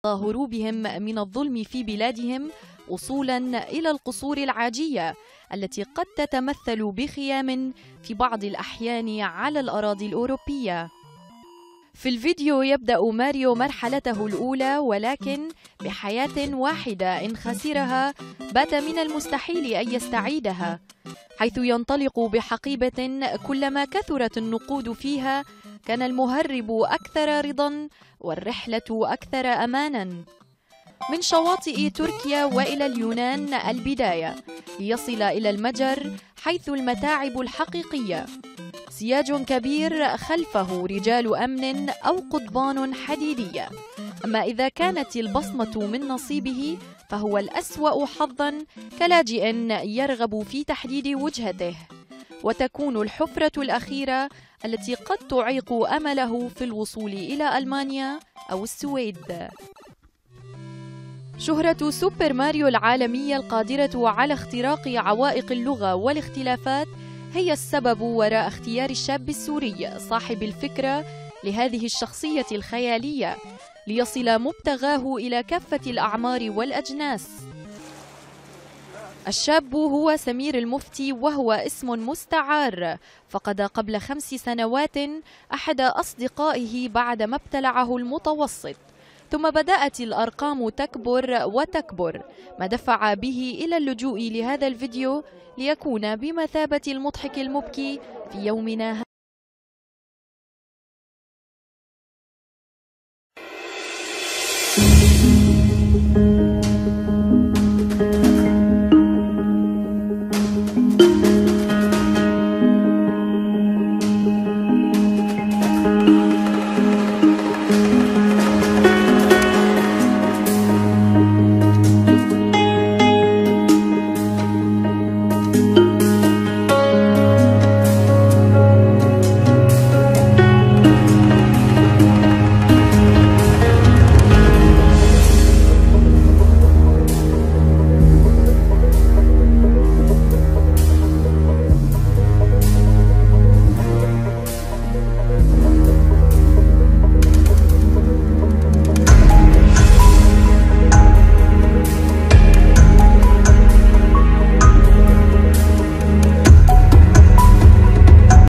هروبهم من الظلم في بلادهم وصولا إلى القصور العاجية التي قد تتمثل بخيام في بعض الأحيان على الأراضي الأوروبية. في الفيديو يبدأ ماريو مرحلته الأولى، ولكن بحياة واحدة إن خسرها بات من المستحيل أن يستعيدها، حيث ينطلق بحقيبة كلما كثرت النقود فيها كان المهرب أكثر رضا والرحلة أكثر أمانا. من شواطئ تركيا وإلى اليونان البداية، ليصل إلى المجر حيث المتاعب الحقيقية. سياج كبير خلفه رجال أمن أو قضبان حديدية، أما إذا كانت البصمة من نصيبه فهو الأسوأ حظا كلاجئ يرغب في تحديد وجهته، وتكون الحفرة الأخيرة التي قد تعيق أمله في الوصول إلى ألمانيا أو السويد. شهرة سوبر ماريو العالمية القادرة على اختراق عوائق اللغة والاختلافات هي السبب وراء اختيار الشاب السوري صاحب الفكرة لهذه الشخصية الخيالية ليصل مبتغاه إلى كافة الأعمار والأجناس. الشاب هو سمير المفتي، وهو اسم مستعار، فقد قبل 5 سنوات أحد أصدقائه بعدما ابتلعه المتوسط، ثم بدأت الأرقام تكبر وتكبر، ما دفع به إلى اللجوء لهذا الفيديو ليكون بمثابة المضحك المبكي في يومنا هذا.